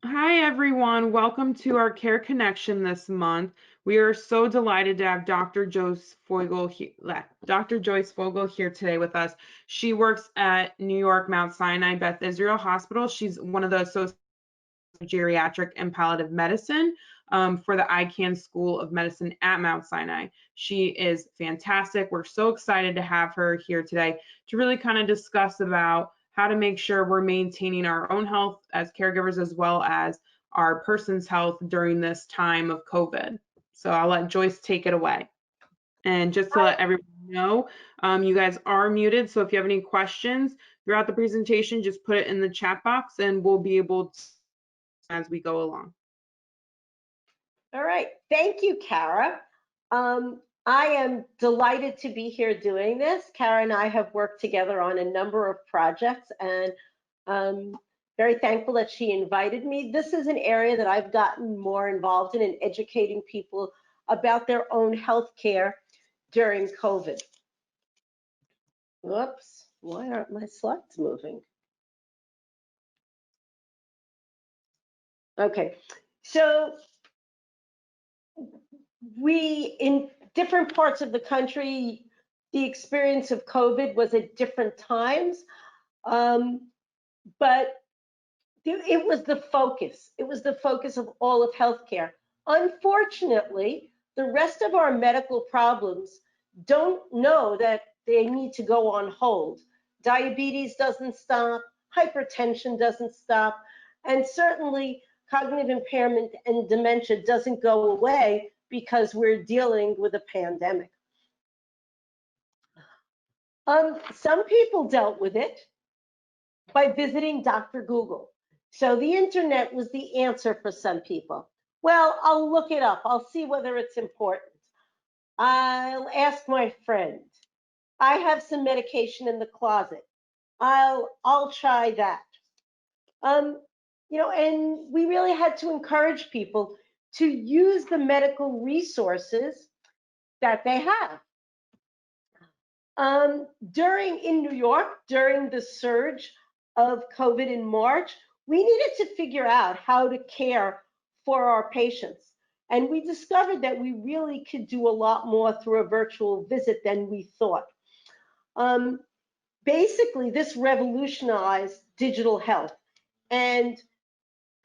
Hi, everyone. Welcome to our Care Connection this month. We are so delighted to have Dr. Joyce Fogel here today with us. She works at New York Mount Sinai Beth Israel Hospital. She's one of the associates of Geriatric and Palliative Medicine for the Icahn School of Medicine at Mount Sinai. She is fantastic. We're so excited to have her here today to really kind of discuss about how to make sure we're maintaining our own health as caregivers as well as our person's health during this time of COVID. So I'll let Joyce take it away. And just to let everyone know, you guys are muted. So if you have any questions throughout the presentation, just put it in the chat box and we'll be able to as we go along. All right. Thank you, Kara. I am delighted to be here doing this. Kara and I have worked together on a number of projects, and I'm very thankful that she invited me. This is an area that I've gotten more involved in educating people about their own health care during COVID. Whoops, why aren't my slides moving? Okay, so in different parts of the country, the experience of COVID was at different times, but it was the focus. It was the focus of all of healthcare. Unfortunately, the rest of our medical problems don't know that they need to go on hold. Diabetes doesn't stop, hypertension doesn't stop, and certainly cognitive impairment and dementia doesn't go away because we're dealing with a pandemic. Some people dealt with it by visiting Dr. Google. So the internet was the answer for some people. Well, I'll look it up. I'll see whether it's important. I'll ask my friend. I have some medication in the closet. I'll try that. And we really had to encourage people to use the medical resources that they have. In New York, during the surge of COVID in March, we needed to figure out how to care for our patients. And we discovered that we really could do a lot more through a virtual visit than we thought. Basically, this revolutionized digital health. And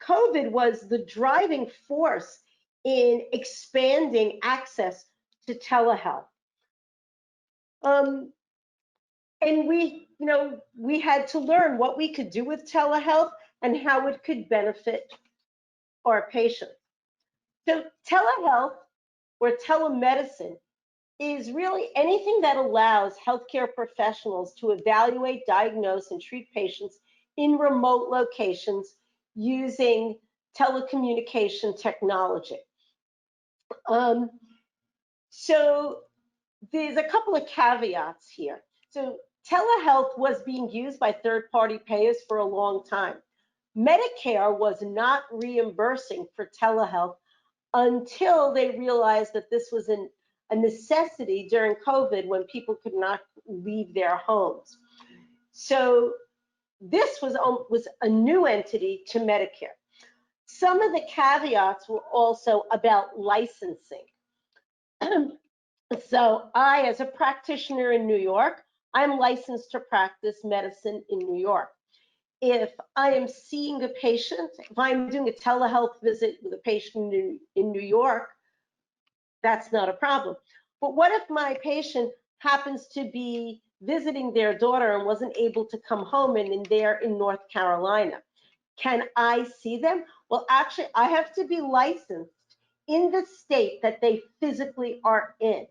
COVID was the driving force in expanding access to telehealth. And we had to learn what we could do with telehealth and how it could benefit our patients. So telehealth or telemedicine is really anything that allows healthcare professionals to evaluate, diagnose, and treat patients in remote locations using telecommunication technology. So there's a couple of caveats here. So telehealth was being used by third-party payers for a long time. Medicare was not reimbursing for telehealth until they realized that this was a necessity during COVID when people could not leave their homes. So this was a new entity to Medicare. Some of the caveats were also about licensing. So I, as a practitioner in New York, I'm licensed to practice medicine in New York. If I am seeing a patient, if I'm doing a telehealth visit with a patient in New York, that's not a problem. But what if my patient happens to be visiting their daughter and wasn't able to come home and they're in North Carolina? Can I see them? Well, actually, I have to be licensed in the state that they physically are in.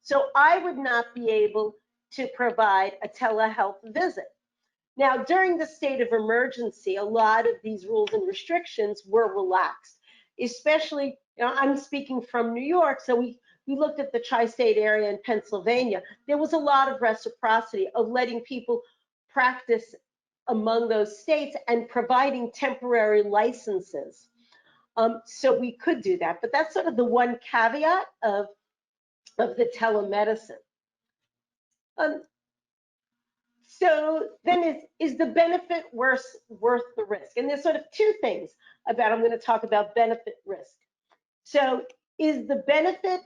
So I would not be able to provide a telehealth visit. Now, during the state of emergency, a lot of these rules and restrictions were relaxed, especially, I'm speaking from New York, so we looked at the tri-state area in Pennsylvania. There was a lot of reciprocity of letting people practice among those states and providing temporary licenses. So we could do that, but that's sort of the one caveat of the telemedicine. So then is the benefit worth the risk? And there's sort of two things I'm going to talk about benefit risk. So is the benefit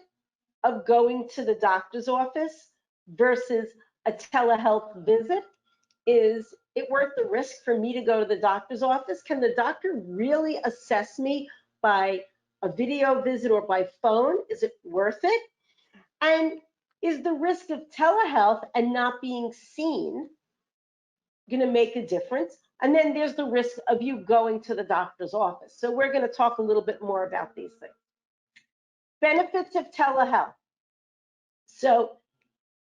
of going to the doctor's office versus a telehealth visit, is it worth the risk for me to go to the doctor's office? Can the doctor really assess me by a video visit or by phone? Is it worth it? And is the risk of telehealth and not being seen going to make a difference? And then there's the risk of you going to the doctor's office. So we're going to talk a little bit more about these things. Benefits of telehealth. So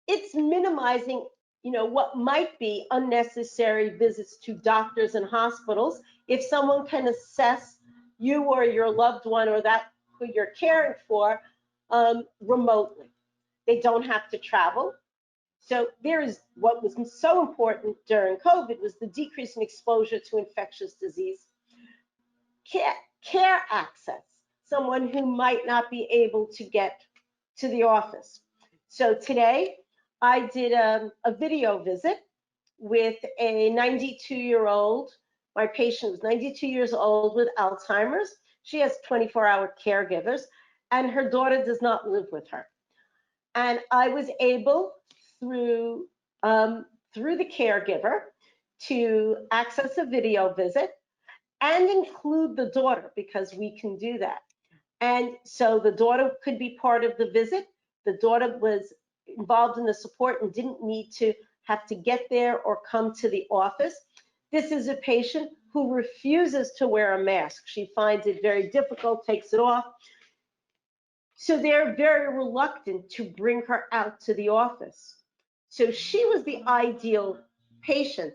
it's minimizing, what might be unnecessary visits to doctors and hospitals if someone can assess you or your loved one or that who you're caring for remotely. They don't have to travel. So there is what was so important during COVID was the decrease in exposure to infectious disease. Care access, someone who might not be able to get to the office. So today I did a video visit with a 92-year-old. My patient was 92 years old with Alzheimer's. She has 24-hour caregivers, and her daughter does not live with her. And I was able, through the caregiver, to access a video visit and include the daughter, because we can do that. And so the daughter could be part of the visit. The daughter was involved in the support and didn't need to have to get there or come to the office. This is a patient who refuses to wear a mask. She finds it very difficult, takes it off. So they're very reluctant to bring her out to the office. So she was the ideal patient,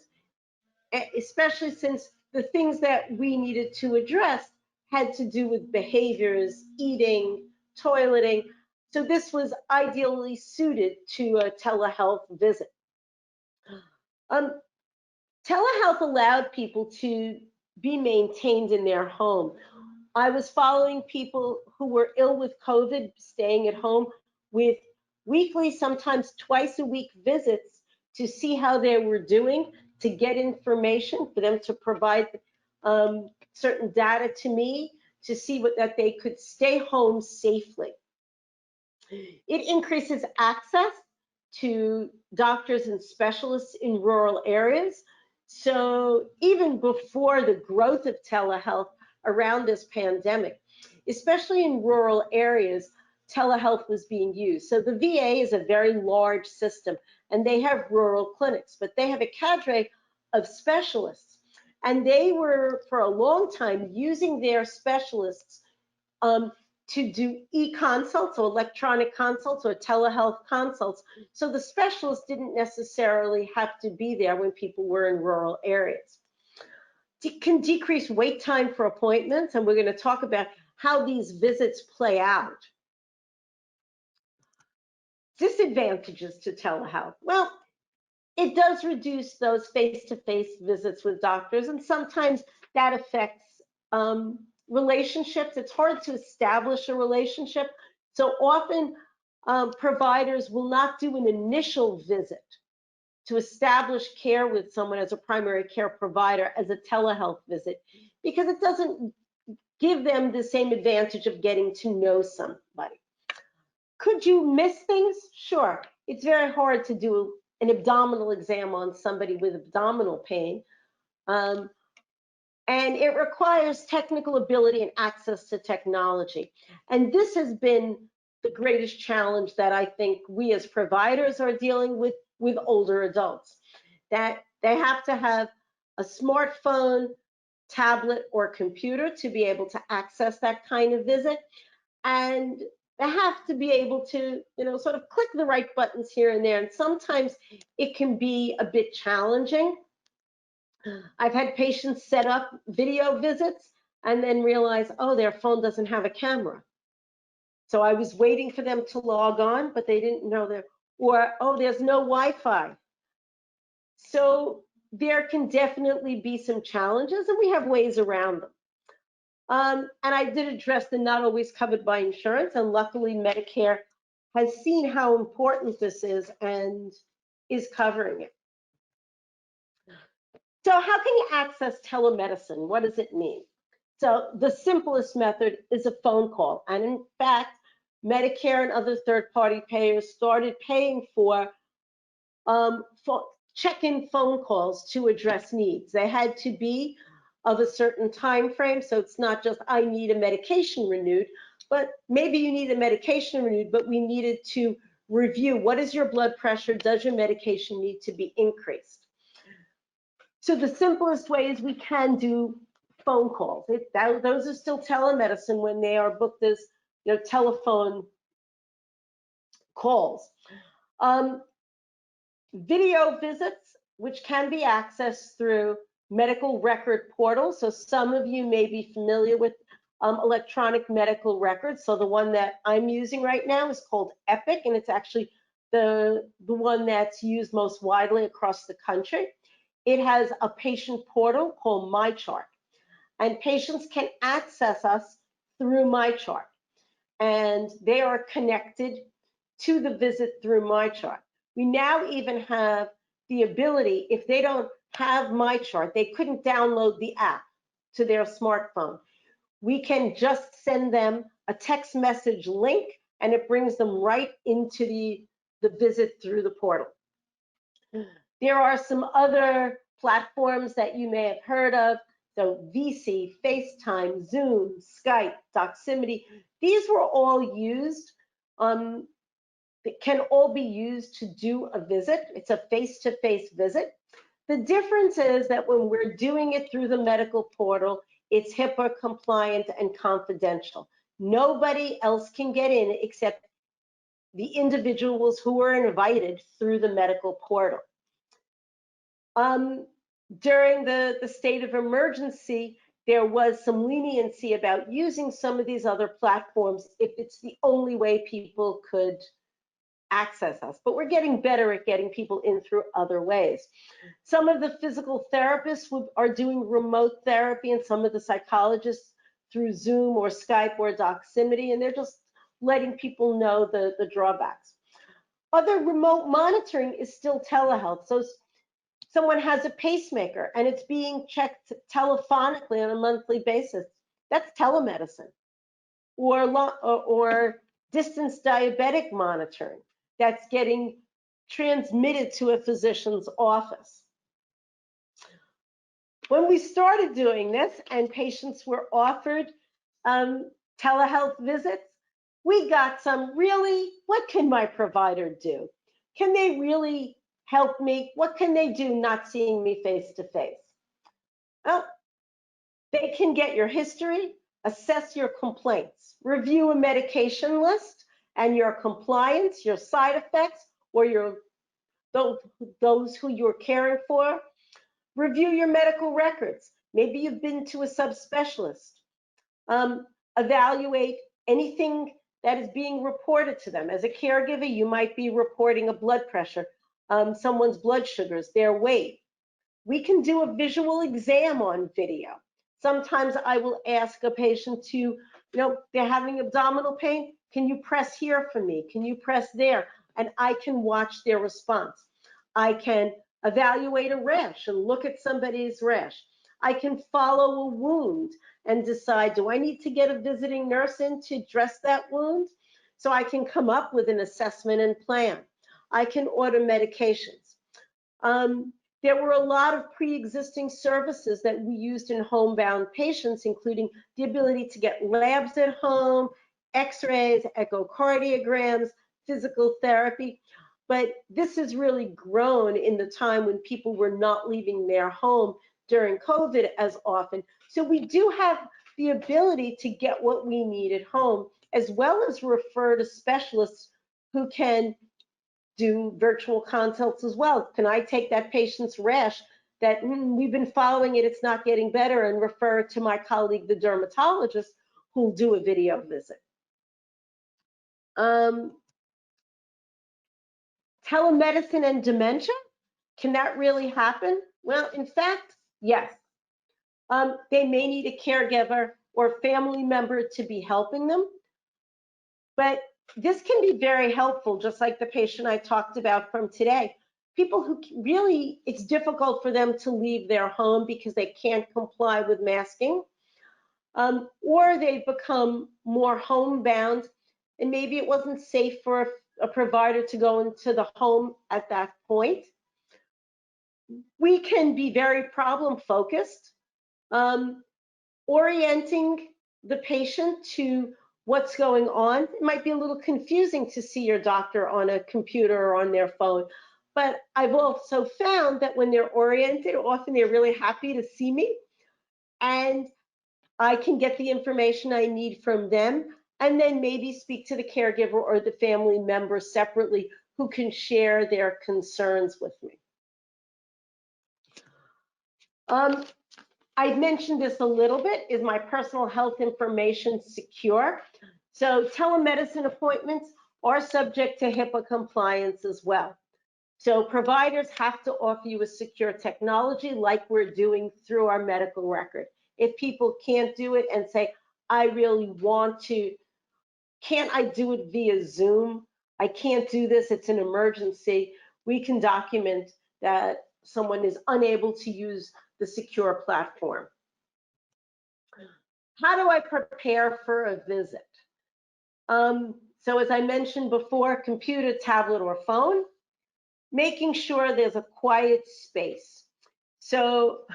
especially since the things that we needed to address had to do with behaviors, eating, toileting. So this was ideally suited to a telehealth visit. Telehealth allowed people to be maintained in their home. I was following people who were ill with COVID, staying at home with weekly, sometimes twice a week visits to see how they were doing, to get information, for them to provide certain data to me, to see that they could stay home safely. It increases access to doctors and specialists in rural areas. So even before the growth of telehealth around this pandemic, especially in rural areas, telehealth was being used. So the VA is a very large system, and they have rural clinics, but they have a cadre of specialists. And they were, for a long time, using their specialists to do e-consults or electronic consults or telehealth consults. So the specialists didn't necessarily have to be there when people were in rural areas. It can decrease wait time for appointments, and we're going to talk about how these visits play out. Disadvantages to telehealth. Well, it does reduce those face-to-face visits with doctors, and sometimes that affects relationships. It's hard to establish a relationship. So often providers will not do an initial visit to establish care with someone as a primary care provider as a telehealth visit, because it doesn't give them the same advantage of getting to know somebody. Could you miss things? Sure. It's very hard to do an abdominal exam on somebody with abdominal pain. And it requires technical ability and access to technology. And this has been the greatest challenge that I think we as providers are dealing with older adults, that they have to have a smartphone, tablet, or computer to be able to access that kind of visit. And they have to be able to, sort of click the right buttons here and there. And sometimes it can be a bit challenging. I've had patients set up video visits and then realize, oh, their phone doesn't have a camera. So I was waiting for them to log on, but they didn't know that, or, oh, there's no Wi-Fi. So there can definitely be some challenges, and we have ways around them. And I did address the not always covered by insurance, and luckily Medicare has seen how important this is and is covering it. So how can you access telemedicine? What does it mean? So the simplest method is a phone call. And in fact, Medicare and other third-party payers started paying for check-in phone calls to address needs. They had to be of a certain time frame, so it's not just I need a medication renewed, but maybe you need a medication renewed, but we needed to review what is your blood pressure, does your medication need to be increased? So the simplest way is we can do phone calls. Those are still telemedicine when they are booked as telephone calls. Video visits, which can be accessed through medical record portals. So some of you may be familiar with electronic medical records. So the one that I'm using right now is called Epic, and it's actually the one that's used most widely across the country. It has a patient portal called MyChart, and patients can access us through MyChart, and they are connected to the visit through MyChart. We now even have the ability, if they don't have MyChart, they couldn't download the app to their smartphone. We can just send them a text message link, and it brings them right into the visit through the portal. There are some other platforms that you may have heard of. So VC, FaceTime, Zoom, Skype, Doximity. These were all used. It can all be used to do a visit. It's a face-to-face visit. The difference is that when we're doing it through the medical portal, it's HIPAA compliant and confidential. Nobody else can get in except the individuals who were invited through the medical portal. During the state of emergency, there was some leniency about using some of these other platforms if it's the only way people could access us. But we're getting better at getting people in through other ways. Some of the physical therapists are doing remote therapy, and some of the psychologists through Zoom or Skype or Doximity, and they're just letting people know the drawbacks. Other remote monitoring is still telehealth. So someone has a pacemaker and it's being checked telephonically on a monthly basis. That's telemedicine. Or distance diabetic monitoring that's getting transmitted to a physician's office. When we started doing this and patients were offered telehealth visits, we got some really, what can my provider do? Can they really help me? What can they do not seeing me face to face? Well, they can get your history, assess your complaints, review a medication list and your compliance, your side effects, or those who you're caring for. Review your medical records. Maybe you've been to a subspecialist. Evaluate anything that is being reported to them. As a caregiver, you might be reporting a blood pressure, someone's blood sugars, their weight. We can do a visual exam on video. Sometimes I will ask a patient to, they're having abdominal pain. Can you press here for me? Can you press there? And I can watch their response. I can evaluate a rash and look at somebody's rash. I can follow a wound and decide, do I need to get a visiting nurse in to dress that wound? So I can come up with an assessment and plan. I can order medications. There were a lot of pre-existing services that we used in homebound patients, including the ability to get labs at home, x-rays, echocardiograms, physical therapy. But this has really grown in the time when people were not leaving their home during COVID as often. So we do have the ability to get what we need at home, as well as refer to specialists who can do virtual consults as well. Can I take that patient's rash that we've been following it, it's not getting better, and refer to my colleague, the dermatologist, who'll do a video visit. Telemedicine and dementia, can that really happen? Well, in fact, yes. They may need a caregiver or family member to be helping them, but this can be very helpful, just like the patient I talked about from today. people who really, it's difficult for them to leave their home because they can't comply with masking, or they've become more homebound, and maybe it wasn't safe for a provider to go into the home at that point. We can be very problem focused, orienting the patient to what's going on. It might be a little confusing to see your doctor on a computer or on their phone, but I've also found that when they're oriented, often they're really happy to see me, and I can get the information I need from them, and then maybe speak to the caregiver or the family member separately who can share their concerns with me. I mentioned this a little bit. Is my personal health information secure? So telemedicine appointments are subject to HIPAA compliance as well. So providers have to offer you a secure technology like we're doing through our medical record. If people can't do it and say, I really want to, can't I do it via Zoom? I can't do this, it's an emergency. We can document that someone is unable to use the secure platform. How do I prepare for a visit? So as I mentioned before, computer, tablet, or phone, making sure there's a quiet space. So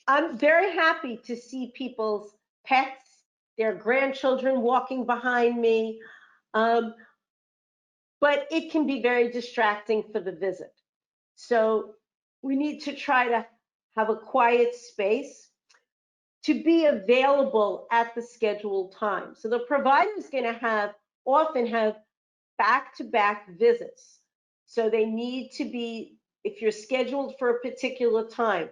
I'm very happy to see people's pets, their grandchildren walking behind me, but it can be very distracting for the visit. So we need to try to have a quiet space to be available at the scheduled time. So the provider is going to often have back-to-back visits. So they need to be, if you're scheduled for a particular time,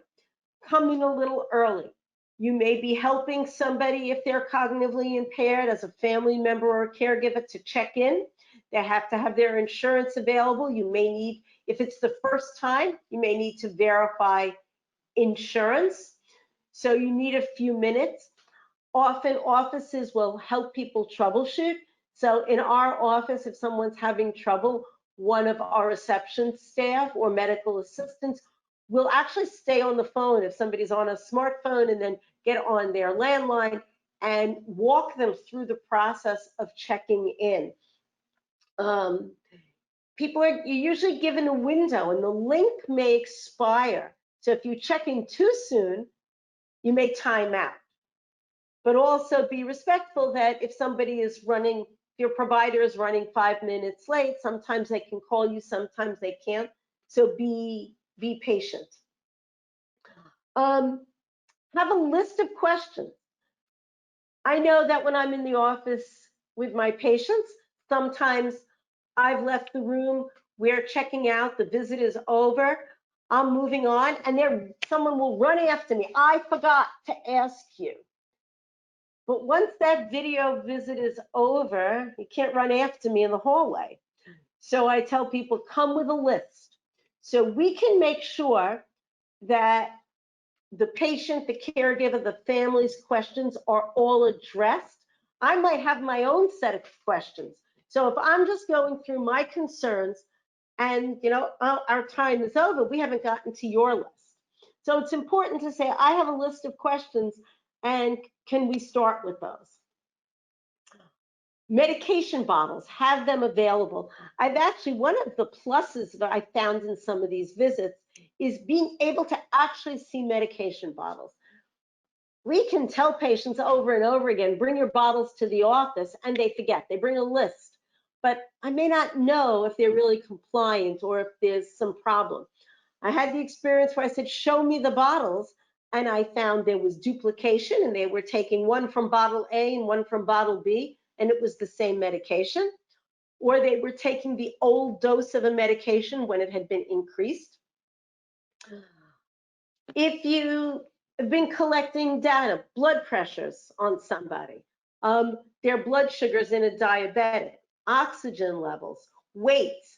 come in a little early. You may be helping somebody if they're cognitively impaired as a family member or a caregiver to check in. They have to have their insurance available. You may need, if it's the first time, you may need to verify insurance. So you need a few minutes. Often offices will help people troubleshoot. So in our office, if someone's having trouble, one of our reception staff or medical assistants will actually stay on the phone if somebody's on a smartphone, and then get on their landline and walk them through the process of checking in. You're usually given a window and the link may expire. So if you check in too soon, you may time out. But also be respectful that if somebody is running, your provider is running 5 minutes late, sometimes they can call you, sometimes they can't. So be patient. Have a list of questions. I know that when I'm in the office with my patients, sometimes I've left the room, we're checking out, the visit is over, I'm moving on, and someone will run after me. I forgot to ask you. But once that video visit is over, you can't run after me in the hallway. So I tell people, come with a list. So we can make sure that the patient, the caregiver, the family's questions are all addressed. I might have my own set of questions. So if I'm just going through my concerns and our time is over, we haven't gotten to your list. So it's important to say, I have a list of questions, and can we start with those? Medication bottles, have them available. One of the pluses that I found in some of these visits is being able to actually see medication bottles. We can tell patients over and over again, bring your bottles to the office, and they forget. They bring a list, but I may not know if they're really compliant or if there's some problem. I had the experience where I said, show me the bottles, and I found there was duplication, and they were taking one from bottle A and one from bottle B, and it was the same medication, or they were taking the old dose of a medication when it had been increased. If you have been collecting data, blood pressures on somebody, their blood sugars in a diabetic, oxygen levels, weights,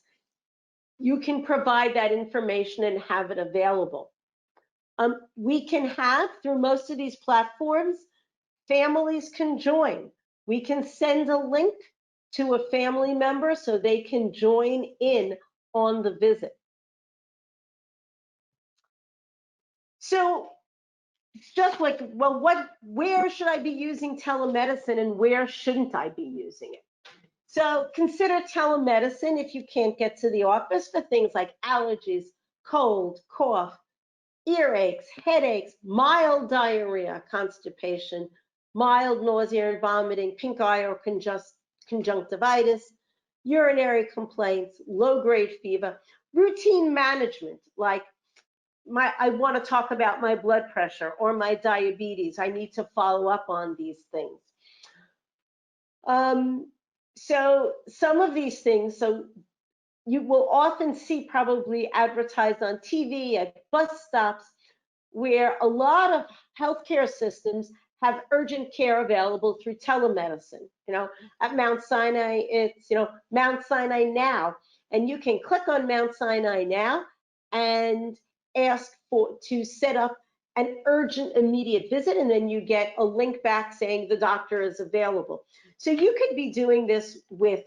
you can provide that information and have it available. We can have, through most of these platforms, families can join. We can send a link to a family member so they can join in on the visit. So it's just like, well, where should I be using telemedicine and where shouldn't I be using it? So consider telemedicine if you can't get to the office for things like allergies, cold, cough, earaches, headaches, mild diarrhea, constipation, mild nausea and vomiting, pink eye or conjunctivitis, urinary complaints, low-grade fever, routine management, like I want to talk about my blood pressure or my diabetes. I need to follow up on these things. So some of these things, so you will often see probably advertised on TV at bus stops where a lot of healthcare systems have urgent care available through telemedicine. At Mount Sinai, it's, Mount Sinai Now, and you can click on Mount Sinai Now and ask to set up an urgent immediate visit, and then you get a link back saying the doctor is available. So you could be doing this with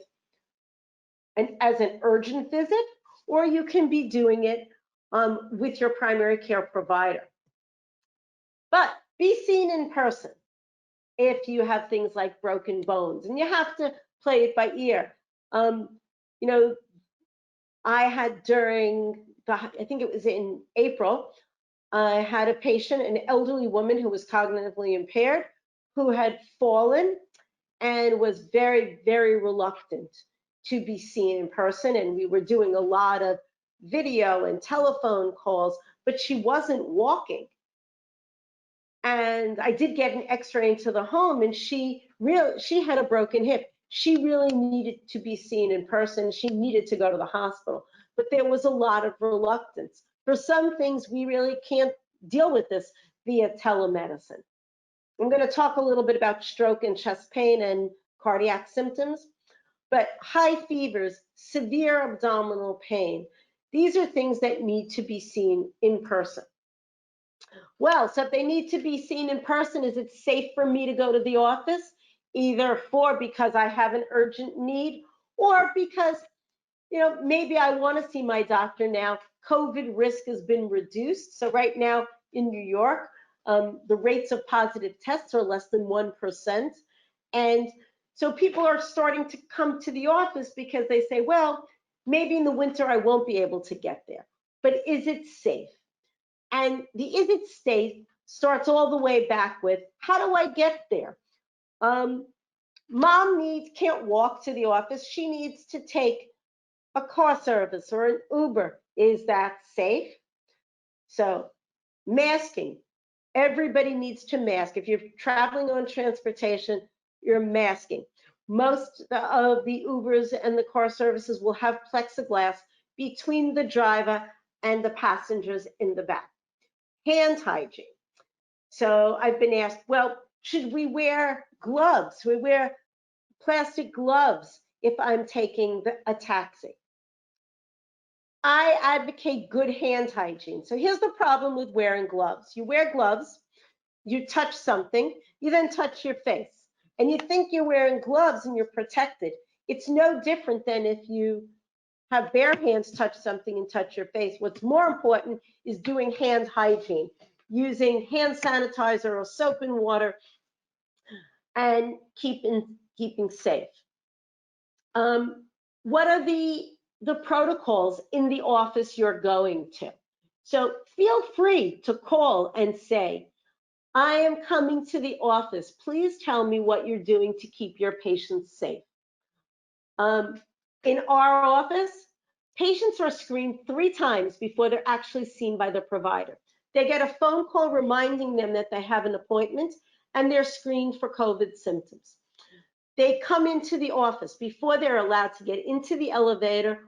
as an urgent visit, or you can be doing it with your primary care provider. But be seen in person if you have things like broken bones, and you have to play it by ear. I had I think it was in April, I had a patient, an elderly woman who was cognitively impaired, who had fallen and was very, very reluctant to be seen in person. And we were doing a lot of video and telephone calls, but she wasn't walking. And I did get an x-ray into the home, and she had a broken hip. She really needed to be seen in person. She needed to go to the hospital, but there was a lot of reluctance. For some things, we really can't deal with this via telemedicine. I'm going to talk a little bit about stroke and chest pain and cardiac symptoms, but high fevers, severe abdominal pain, these are things that need to be seen in person. Well, so if they need to be seen in person, is it safe for me to go to the office? Either because I have an urgent need, or because, maybe I want to see my doctor now. COVID risk has been reduced. So right now in New York, the rates of positive tests are less than 1%. And so people are starting to come to the office because they say, well, maybe in the winter I won't be able to get there. But is it safe? And the is it safe starts all the way back with, how do I get there? Mom can't walk to the office. She needs to take a car service or an Uber. Is that safe? So masking. Everybody needs to mask. If you're traveling on transportation, you're masking. Most of the Ubers and the car services will have plexiglass between the driver and the passengers in the back. Hand hygiene. So I've been asked, well, should we wear gloves? We wear plastic gloves if I'm taking a taxi. I advocate good hand hygiene. So here's the problem with wearing gloves. You wear gloves, you touch something, you then touch your face, and you think you're wearing gloves and you're protected. It's no different than if you have bare hands touch something and touch your face. What's more important is doing hand hygiene, using hand sanitizer or soap and water, and keeping safe. What are the protocols in the office you're going to? So feel free to call and say, I am coming to the office. Please tell me what you're doing to keep your patients safe. In our office, patients are screened 3 times before they're actually seen by the provider. They get a phone call reminding them that they have an appointment, and they're screened for COVID symptoms. They come into the office before they're allowed to get into the elevator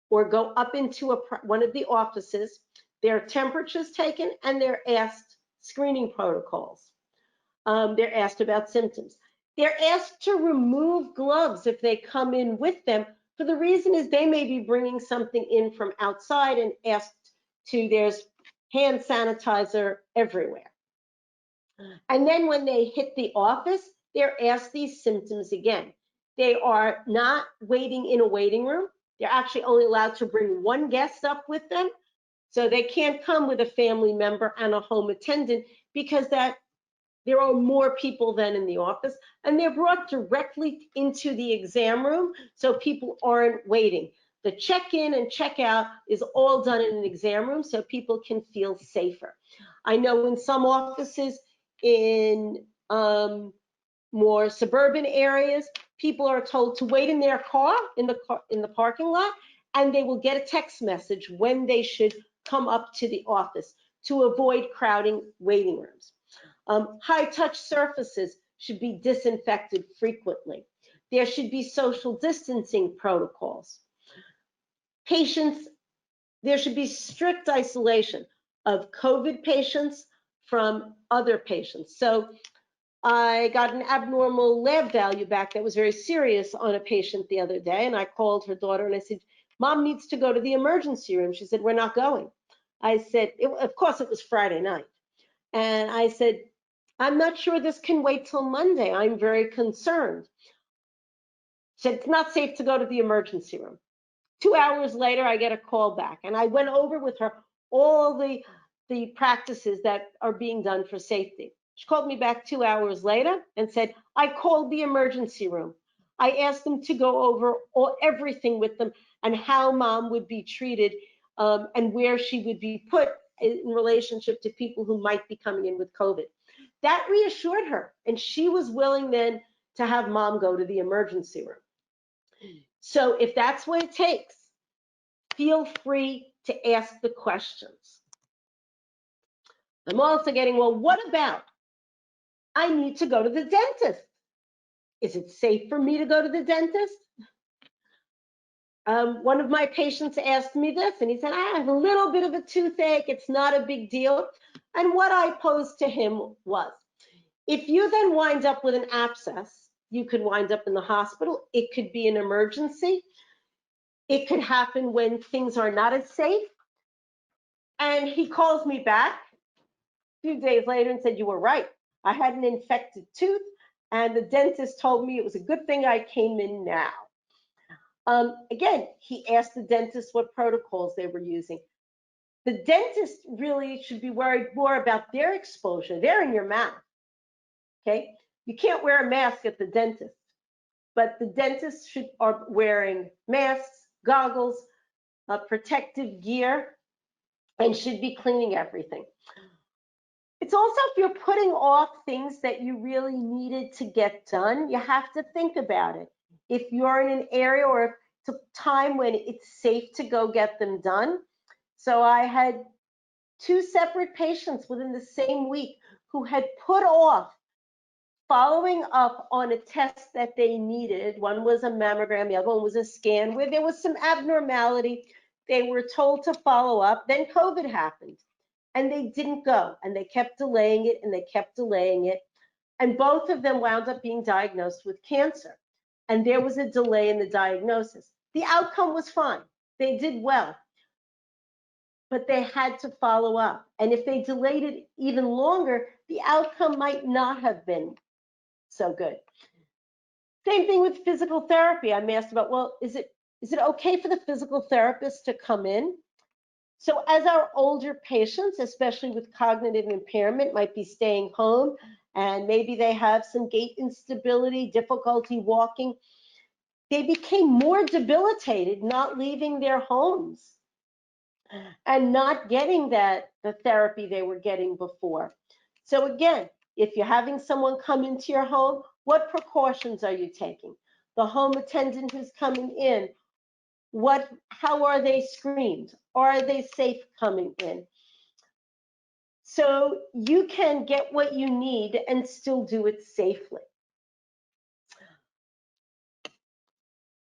or go up into one of the offices. Their temperature's taken, and they're asked screening protocols. They're asked about symptoms. They're asked to remove gloves if they come in with them, for the reason is they may be bringing something in from outside, and there's hand sanitizer everywhere. And then when they hit the office, they're asked these symptoms again. They are not waiting in a waiting room. They're actually only allowed to bring 1 guest up with them. So they can't come with a family member and a home attendant because there are more people than in the office, and they're brought directly into the exam room so people aren't waiting. The check-in and check-out is all done in an exam room so people can feel safer. I know in some offices in more suburban areas, people are told to wait in their car in the parking lot, and they will get a text message when they should come up to the office to avoid crowding waiting rooms. High-touch surfaces should be disinfected frequently. There should be social distancing protocols. Patients, there should be strict isolation of COVID patients from other patients. So I got an abnormal lab value back that was very serious on a patient the other day, and I called her daughter and I said, Mom needs to go to the emergency room. She said, we're not going. I said, of course it was Friday night. And I said, I'm not sure this can wait till Monday. I'm very concerned. She said, it's not safe to go to the emergency room. 2 hours later, I get a call back, and I went over with her all the practices that are being done for safety. She called me back 2 hours later and said, I called the emergency room. I asked them to go over everything with them and how Mom would be treated and where she would be put in relationship to people who might be coming in with COVID. That reassured her, and she was willing then to have Mom go to the emergency room. So if that's what it takes, feel free to ask the questions. I'm also getting, well, what about I need to go to the dentist? Is it safe for me to go to the dentist? One of my patients asked me this, and he said, I have a little bit of a toothache. It's not a big deal. And what I posed to him was, if you then wind up with an abscess, you could wind up in the hospital. It could be an emergency. It could happen when things are not as safe. And he calls me back a few days later and said, you were right. I had an infected tooth, and the dentist told me it was a good thing I came in now. Again, he asked the dentist what protocols they were using. The dentist really should be worried more about their exposure. They're in your mouth, okay? You can't wear a mask at the dentist, but the dentists are wearing masks, goggles, protective gear, and should be cleaning everything. It's also, if you're putting off things that you really needed to get done, you have to think about it. If you're in an area or if it's a time when it's safe to go get them done. So I had 2 separate patients within the same week who had put off following up on a test that they needed. One was a mammogram, the other one was a scan where there was some abnormality. They were told to follow up. Then COVID happened, and they didn't go, and they kept delaying it, and they kept delaying it. And both of them wound up being diagnosed with cancer. And there was a delay in the diagnosis. The outcome was fine. They did well, but they had to follow up. And if they delayed it even longer, the outcome might not have been so good. Same thing with physical therapy. I'm asked about, well, is it okay for the physical therapist to come in? So as our older patients, especially with cognitive impairment, might be staying home, and maybe they have some gait instability, difficulty walking, they became more debilitated not leaving their homes and not getting the therapy they were getting before. So again, if you're having someone come into your home, what precautions are you taking? The home attendant who's coming in, how are they screened? Are they safe coming in? So you can get what you need and still do it safely.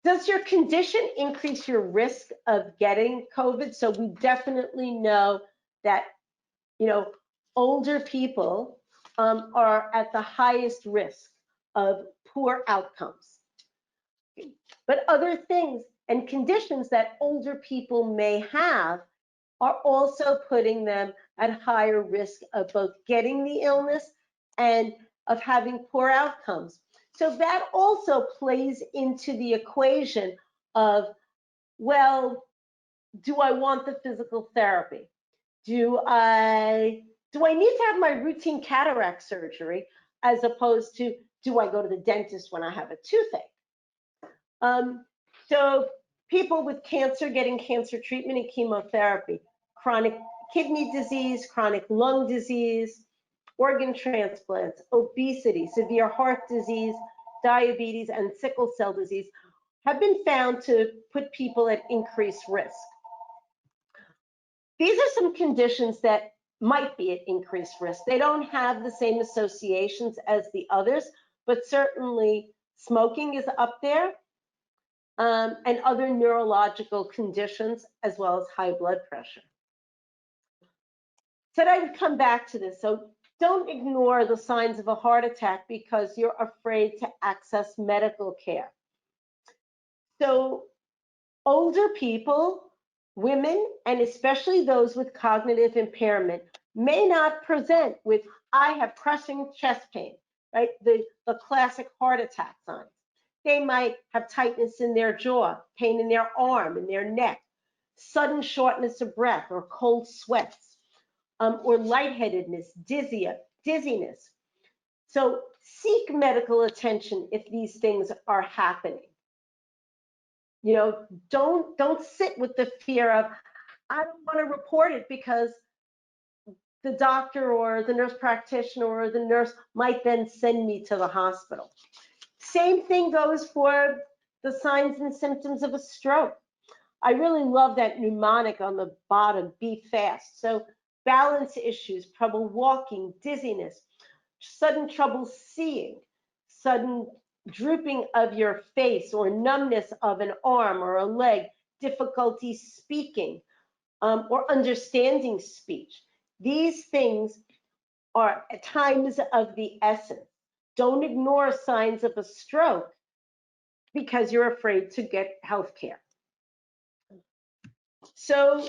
Does your condition increase your risk of getting COVID? So we definitely know that, older people are at the highest risk of poor outcomes. But other things and conditions that older people may have are also putting them at higher risk of both getting the illness and of having poor outcomes. So that also plays into the equation of, well, do I want the physical therapy? Do I need to have my routine cataract surgery as opposed to do I go to the dentist when I have a toothache? So people with cancer getting cancer treatment and chemotherapy, chronic kidney disease, chronic lung disease, organ transplants, obesity, severe heart disease, diabetes, and sickle cell disease have been found to put people at increased risk. These are some conditions that might be at increased risk. They don't have the same associations as the others, but certainly smoking is up there, and other neurological conditions, as well as high blood pressure. Said I would come back to this. So don't ignore the signs of a heart attack because you're afraid to access medical care. So older people, women, and especially those with cognitive impairment may not present with, I have crushing chest pain, right? The classic heart attack signs. They might have tightness in their jaw, pain in their arm, in their neck, sudden shortness of breath or cold sweats, or lightheadedness, dizziness. So seek medical attention if these things are happening. You know, don't sit with the fear of, I don't want to report it because the doctor or the nurse practitioner or the nurse might then send me to the hospital. Same thing goes for the signs and symptoms of a stroke. I really love that mnemonic on the bottom, be fast. So balance issues, trouble walking, dizziness, sudden trouble seeing, sudden drooping of your face or numbness of an arm or a leg, difficulty speaking or understanding speech. These things are at times of the essence. Don't ignore signs of a stroke because you're afraid to get health care. So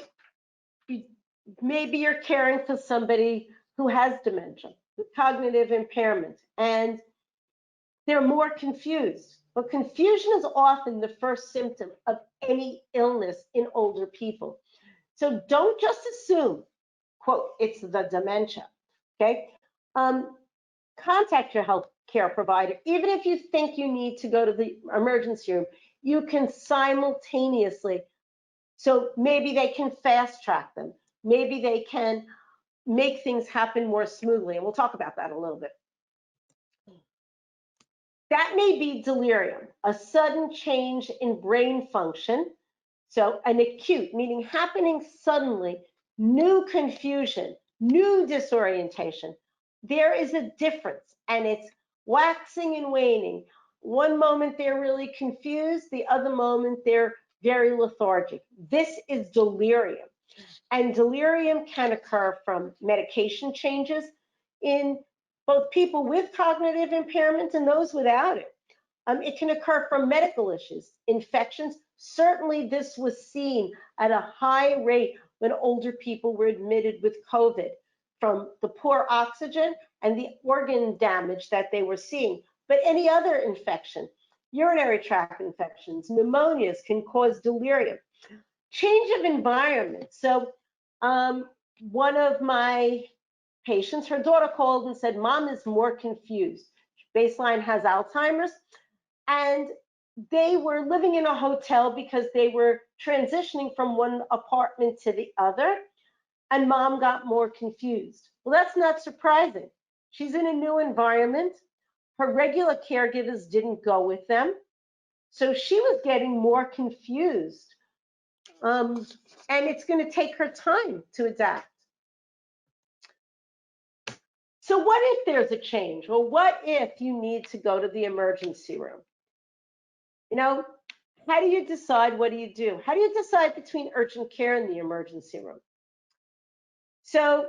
maybe you're caring for somebody who has dementia, with cognitive impairment, and they're more confused. But confusion is often the first symptom of any illness in older people. So don't just assume, quote, it's the dementia, okay? Contact your health care provider. Even if you think you need to go to the emergency room, you can simultaneously, so maybe they can fast track them. Maybe they can make things happen more smoothly, and we'll talk about that a little bit. That may be delirium, a sudden change in brain function. So an acute, meaning happening suddenly, new confusion, new disorientation. There is a difference, and it's waxing and waning. One moment they're really confused, the other moment they're very lethargic. This is delirium. And delirium can occur from medication changes in both people with cognitive impairment and those without it. It can occur from medical issues, infections. Certainly this was seen at a high rate when older people were admitted with COVID from the poor oxygen and the organ damage that they were seeing. But any other infection, urinary tract infections, pneumonias can cause delirium. Change of environment. So one of my patients, her daughter called and said, Mom is more confused. Baseline has Alzheimer's. And they were living in a hotel because they were transitioning from one apartment to the other. And Mom got more confused. Well, that's not surprising. She's in a new environment. Her regular caregivers didn't go with them. So she was getting more confused. And it's going to take her time to adapt. So what if there's a change? Well, what if you need to go to the emergency room? You know, how do you decide? What do you do? How do you decide between urgent care and the emergency room? So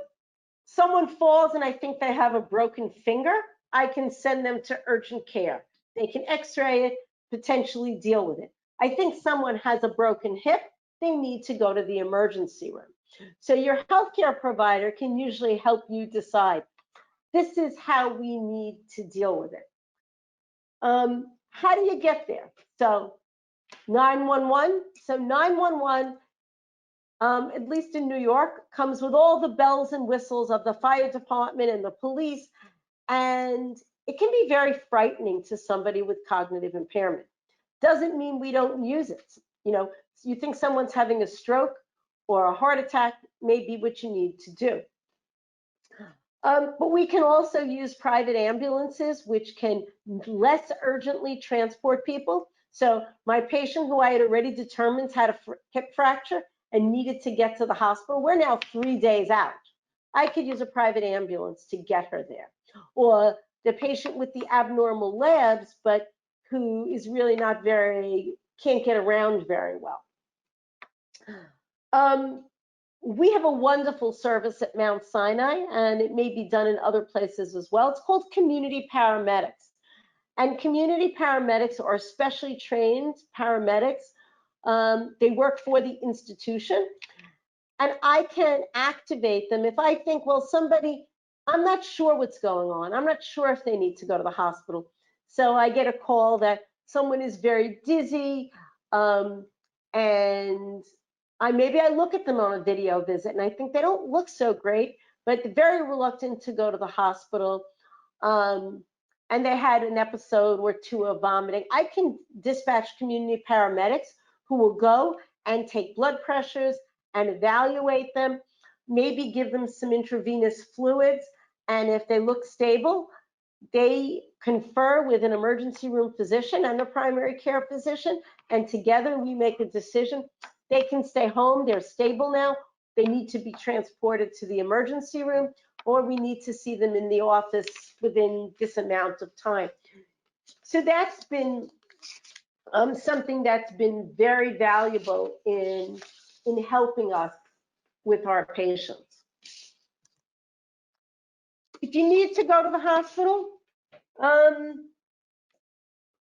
someone falls and I think they have a broken finger, I can send them to urgent care. They can x-ray it, potentially deal with it. I think someone has a broken hip, they need to go to the emergency room. So your healthcare provider can usually help you decide, this is how we need to deal with it. How do you get there? So 911. So 911 at least in New York, comes with all the bells and whistles of the fire department and the police. And it can be very frightening to somebody with cognitive impairment. Doesn't mean we don't use it. You know, you think someone's having a stroke or a heart attack may be what you need to do. But we can also use private ambulances, which can less urgently transport people. So my patient who I had already determined had a hip fracture and needed to get to the hospital, we're now 3 days out. I could use a private ambulance to get her there. Or the patient with the abnormal labs, but who is really not can't get around very well. We have a wonderful service at Mount Sinai, and it may be done in other places as well. It's called community paramedics. And community paramedics are specially trained paramedics. They work for the institution. And I can activate them if I think, well, I'm not sure what's going on. I'm not sure if they need to go to the hospital. So I get a call that someone is very dizzy, and maybe I look at them on a video visit and I think they don't look so great, but they're very reluctant to go to the hospital. And they had an episode or two of vomiting. I can dispatch community paramedics who will go and take blood pressures and evaluate them, maybe give them some intravenous fluids. And if they look stable, they confer with an emergency room physician and a primary care physician, and together we make a decision. They can stay home, they're stable now, they need to be transported to the emergency room, or we need to see them in the office within this amount of time. So that's been something that's been very valuable in helping us with our patients. If you need to go to the hospital,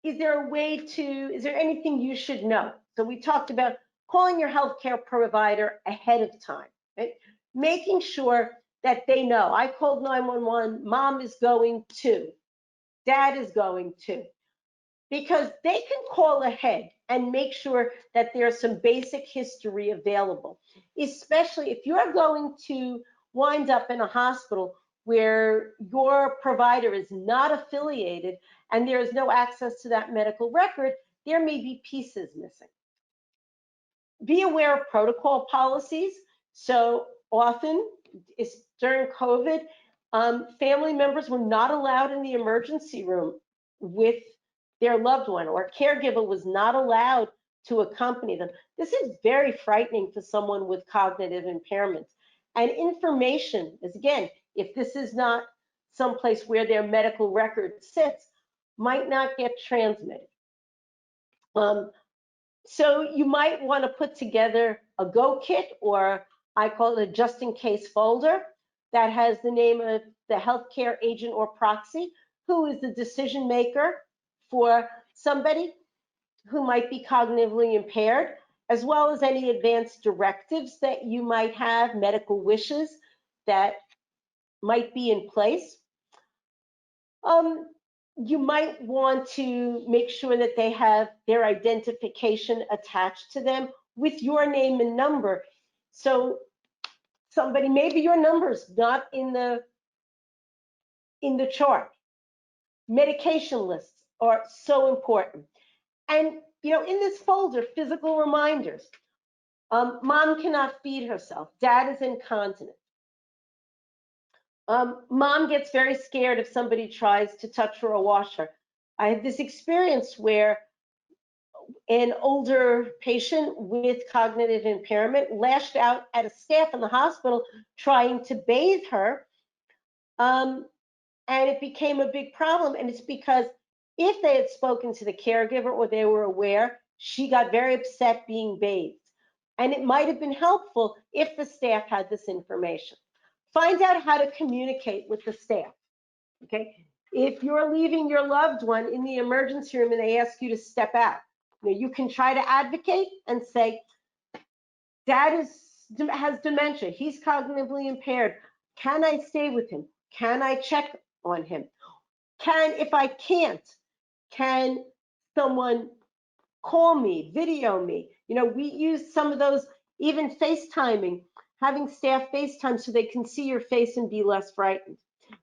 is there anything you should know? So we talked about calling your healthcare provider ahead of time, right? Making sure that they know. I called 911, mom is going to, dad is going to, because they can call ahead and make sure that there's some basic history available, especially if you're going to wind up in a hospital where your provider is not affiliated and there is no access to that medical record. There may be pieces missing. Be aware of protocol policies. So often, during COVID, family members were not allowed in the emergency room with their loved one, or a caregiver was not allowed to accompany them. This is very frightening for someone with cognitive impairments. And information is, again, if this is not someplace where their medical record sits, might not get transmitted. So you might want to put together a go kit, or I call it a just in case folder, that has the name of the healthcare agent or proxy, who is the decision maker for somebody who might be cognitively impaired, as well as any advanced directives that you might have, medical wishes that might be in place. You might want to make sure that they have their identification attached to them with your name and number. So somebody, maybe your number's not in the chart. Medication lists are so important. And, you know, in this folder, physical reminders. Mom cannot feed herself. Dad is incontinent. Mom gets very scared if somebody tries to touch her or wash her. I had this experience where an older patient with cognitive impairment lashed out at a staff in the hospital trying to bathe her. And it became a big problem. And it's because if they had spoken to the caregiver or they were aware, she got very upset being bathed. And it might have been helpful if the staff had this information. Find out how to communicate with the staff, okay? If you're leaving your loved one in the emergency room and they ask you to step out, you can try to advocate and say, Dad has dementia, he's cognitively impaired. Can I stay with him? Can I check on him? If I can't, can someone call me, video me? We use some of those even FaceTiming, having staff FaceTime so they can see your face and be less frightened.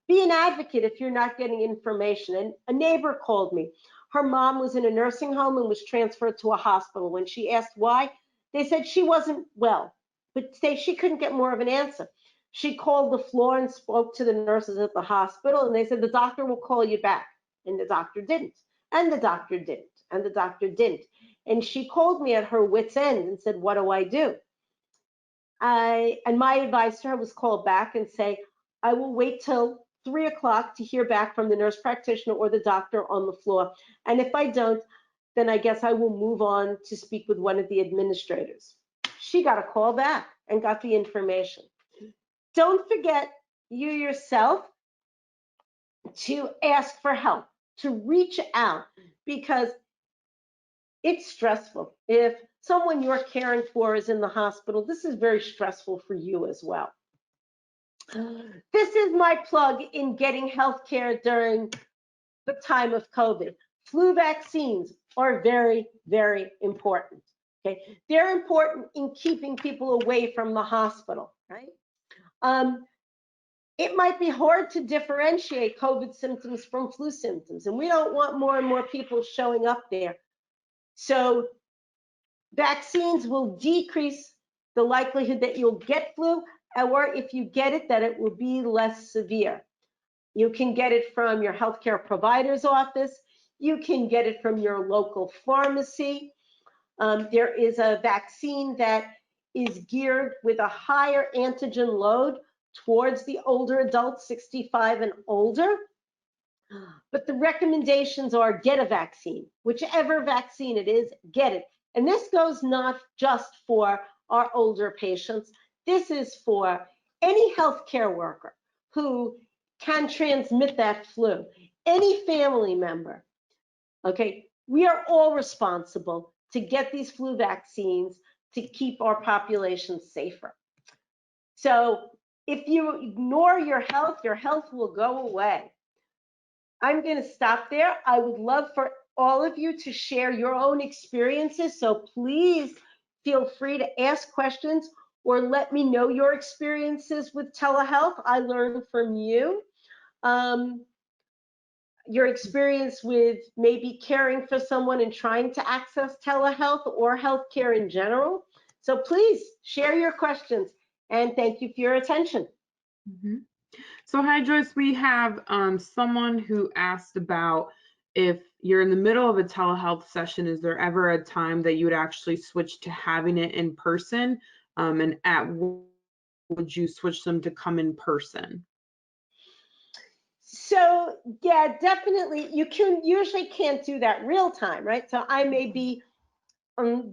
Be an advocate if you're not getting information. And a neighbor called me. Her mom was in a nursing home and was transferred to a hospital. When she asked why, they said she wasn't well, but she couldn't get more of an answer. She called the floor and spoke to the nurses at the hospital, and they said the doctor will call you back. And the doctor didn't, and the doctor didn't, and the doctor didn't. And she called me at her wit's end and said, what do I do? And my advice to her was call back and say, I will wait till 3 o'clock to hear back from the nurse practitioner or the doctor on the floor. And if I don't, then I guess I will move on to speak with one of the administrators. She got a call back and got the information. Don't forget you yourself to ask for help, to reach out, because it's stressful. If someone you're caring for is in the hospital, this is very stressful for you as well. This is my plug in getting healthcare during the time of COVID. Flu vaccines are very, very important. Okay, they're important in keeping people away from the hospital, right? It might be hard to differentiate COVID symptoms from flu symptoms, and we don't want more and more people showing up there. So vaccines will decrease the likelihood that you'll get flu, or if you get it, that it will be less severe. You can get it from your healthcare provider's office. You can get it from your local pharmacy. There is a vaccine that is geared with a higher antigen load towards the older adults, 65 and older. But the recommendations are get a vaccine. Whichever vaccine it is, get it. And this goes not just for our older patients. This is for any healthcare worker who can transmit that flu, any family member. Okay, we are all responsible to get these flu vaccines to keep our population safer. So if you ignore your health will go away. I'm going to stop there. I would love for all of you to share your own experiences. So please feel free to ask questions or let me know your experiences with telehealth. I learned from you. Your experience with maybe caring for someone and trying to access telehealth or healthcare in general. So please share your questions, and thank you for your attention. Mm-hmm. So hi, Joyce. We have someone who asked about if you're in the middle of a telehealth session, is there ever a time that you would actually switch to having it in person? And at what would you switch them to come in person? So yeah, definitely. You usually can't do that real time, right? So I may be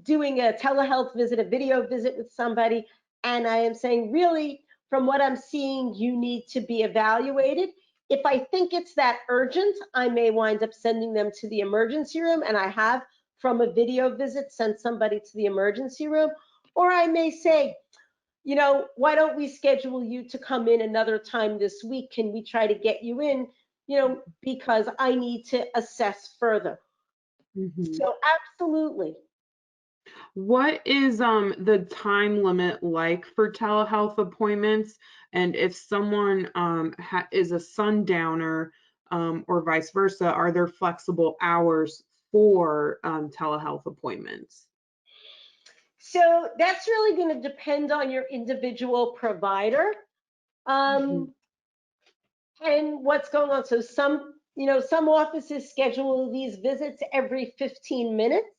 doing a telehealth visit, a video visit with somebody, and I am saying, really, from what I'm seeing, you need to be evaluated. If I think it's that urgent, I may wind up sending them to the emergency room, and I have, from a video visit, sent somebody to the emergency room. Or I may say, you know, why don't we schedule you to come in another time this week? Can we try to get you in, you know, because I need to assess further. Mm-hmm. So absolutely. What is the time limit like for telehealth appointments? And if someone is a sundowner or vice versa, are there flexible hours for telehealth appointments? So that's really going to depend on your individual provider and what's going on. So some, you know, some offices schedule these visits every 15 minutes.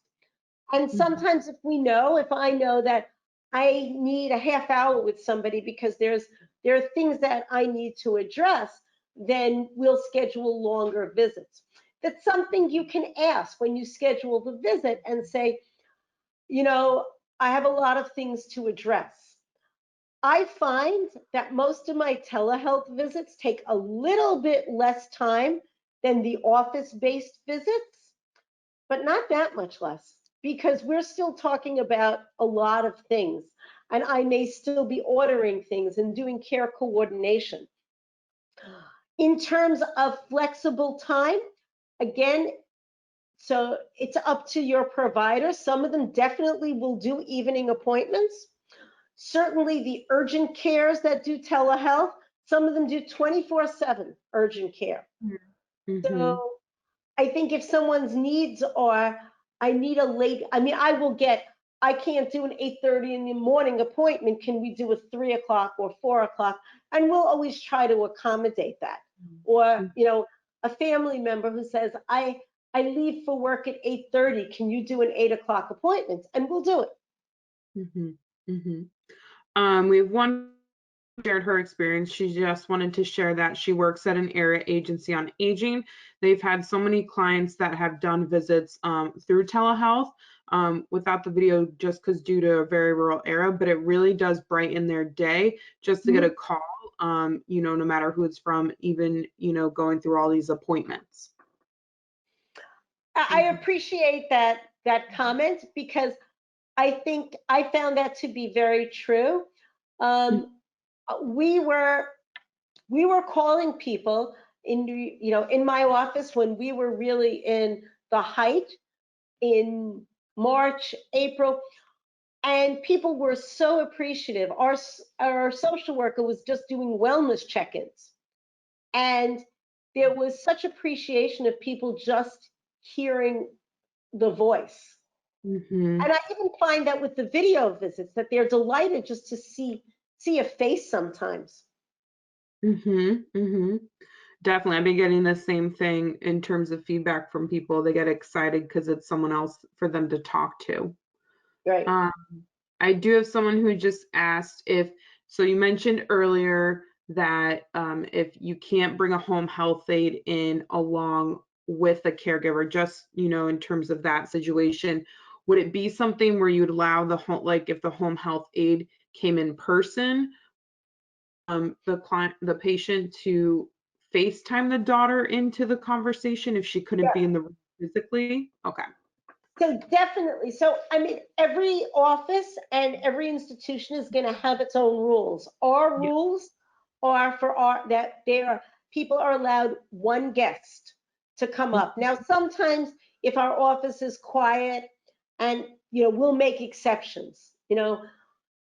And sometimes if I know that I need a half hour with somebody because there are things that I need to address, then we'll schedule longer visits. That's something you can ask when you schedule the visit and say, you know, I have a lot of things to address. I find that most of my telehealth visits take a little bit less time than the office-based visits, but not that much less, because we're still talking about a lot of things, and I may still be ordering things and doing care coordination. In terms of flexible time, again, so it's up to your provider. Some of them definitely will do evening appointments. Certainly the urgent cares that do telehealth, some of them do 24/7 urgent care. Mm-hmm. So I think if someone's needs are, I need a late, I mean, I can't do an 8:30 in the morning appointment. Can we do a 3 o'clock or 4 o'clock? And we'll always try to accommodate that. Or, a family member who says, I leave for work at 8:30. Can you do an 8 o'clock appointment? And we'll do it. Mm-hmm. Mm-hmm. We have one shared her experience. She just wanted to share that she works at an area agency on aging. They've had so many clients that have done visits through telehealth without the video, just because due to a very rural area, but it really does brighten their day just to get a call, no matter who it's from, even, going through all these appointments. I appreciate that comment, because I think I found that to be very true. We were calling people in my office when we were really in the height in March, April, and people were so appreciative. Our social worker was just doing wellness check-ins, and there was such appreciation of people just hearing the voice. Mm-hmm. And I even find that with the video visits, that they're delighted just to see a face sometimes. Mm-hmm. Mm-hmm. Definitely. I've been getting the same thing in terms of feedback from people. They get excited because it's someone else for them to talk to. Right. I do have someone who just asked so you mentioned earlier that if you can't bring a home health aide in along with a caregiver, just, in terms of that situation, would it be something where you'd allow like if the home health aide came in person, the patient to FaceTime the daughter into the conversation if she couldn't be in the room physically? Okay. So definitely. So I mean, every office and every institution is going to have its own rules. Our Yeah. rules are that people are allowed one guest to come up. Now, sometimes if our office is quiet, and we'll make exceptions.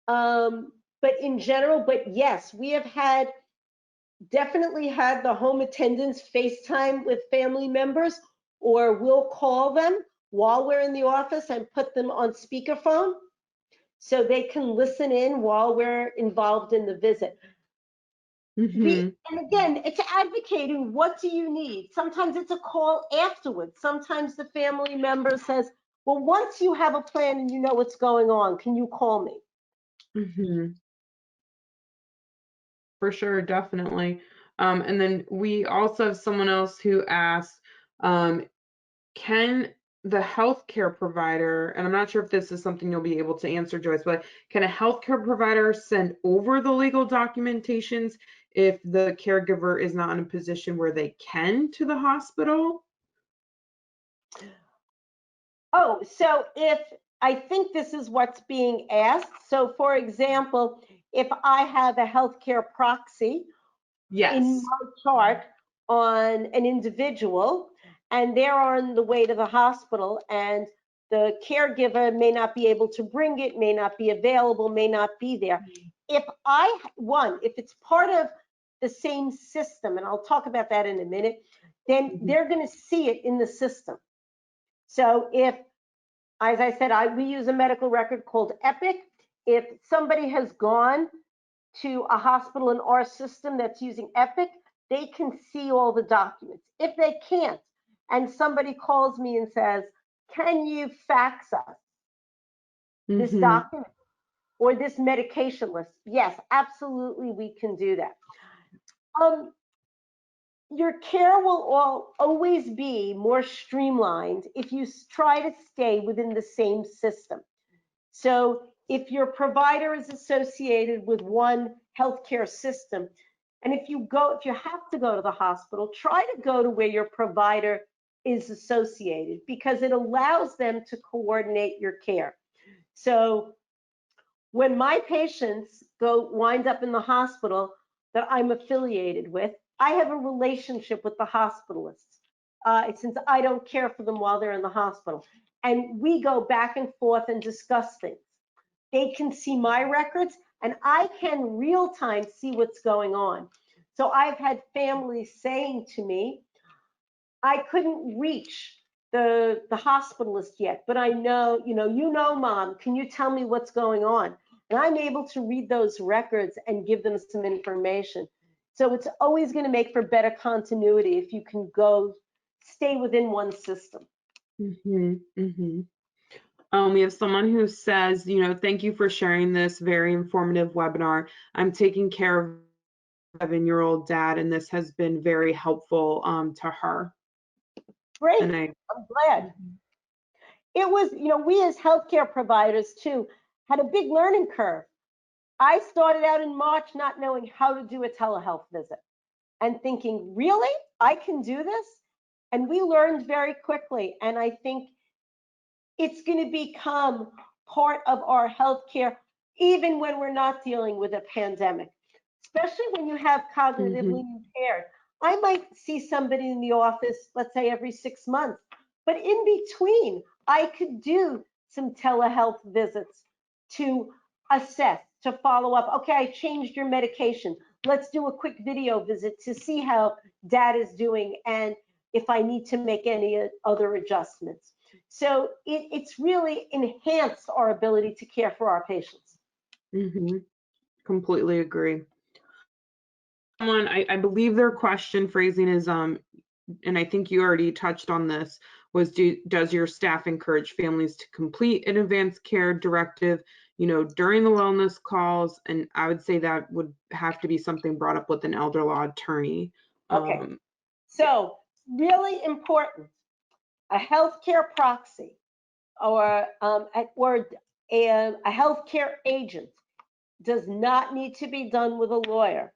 But in general, yes, we have definitely had the home attendants FaceTime with family members, or we'll call them while we're in the office and put them on speakerphone so they can listen in while we're involved in the visit. Mm-hmm. And again, it's advocating, what do you need? Sometimes it's a call afterwards. Sometimes the family member says, well, once you have a plan and you know what's going on, can you call me? Mm-hmm. For sure, definitely. And then we also have someone else who asked, can the healthcare provider, and I'm not sure if this is something you'll be able to answer, Joyce, but can a healthcare provider send over the legal documentations if the caregiver is not in a position where they can to the hospital? Oh, so I think this is what's being asked. So for example, if I have a healthcare proxy in Yes. my chart on an individual, and they're on the way to the hospital, and the caregiver may not be able to bring it, may not be available, may not be there. If it's part of the same system, and I'll talk about that in a minute, then they're going to see it in the system. So if, as I said, we use a medical record called Epic. If somebody has gone to a hospital in our system that's using Epic, they can see all the documents. If they can't, and somebody calls me and says, can you fax us this Mm-hmm. document or this medication list? Yes, absolutely, we can do that. Your care will always be more streamlined if you try to stay within the same system. So if your provider is associated with one healthcare system, and if you have to go to the hospital, try to go to where your provider is associated, because it allows them to coordinate your care. So when my patients wind up in the hospital that I'm affiliated with, I have a relationship with the hospitalists, since I don't care for them while they're in the hospital. And we go back and forth and discuss things. they can see my records, and I can real time see what's going on. So I've had families saying to me, I couldn't reach the hospitalist yet, but I know, Mom, can you tell me what's going on? And I'm able to read those records and give them some information. So it's always going to make for better continuity if you can stay within one system. We have someone who says, thank you for sharing this very informative webinar. I'm taking care of a 7-year-old dad, and this has been very helpful to her. Great, I'm glad. It was, we as healthcare providers too had a big learning curve. I started out in March not knowing how to do a telehealth visit and thinking, really, I can do this? And we learned very quickly. And I think it's going to become part of our healthcare, even when we're not dealing with a pandemic, especially when you have cognitively impaired. I might see somebody in the office, let's say every 6 months, but in between, I could do some telehealth visits to assess, to follow up. Okay, I changed your medication. Let's do a quick video visit to see how dad is doing and if I need to make any other adjustments. So it's really enhanced our ability to care for our patients. Completely agree. I believe their question phrasing is, and I think you already touched on this, was does your staff encourage families to complete an advanced care directive, during the wellness calls? And I would say that would have to be something brought up with an elder law attorney. Okay, so really important, a healthcare proxy or a healthcare agent does not need to be done with a lawyer.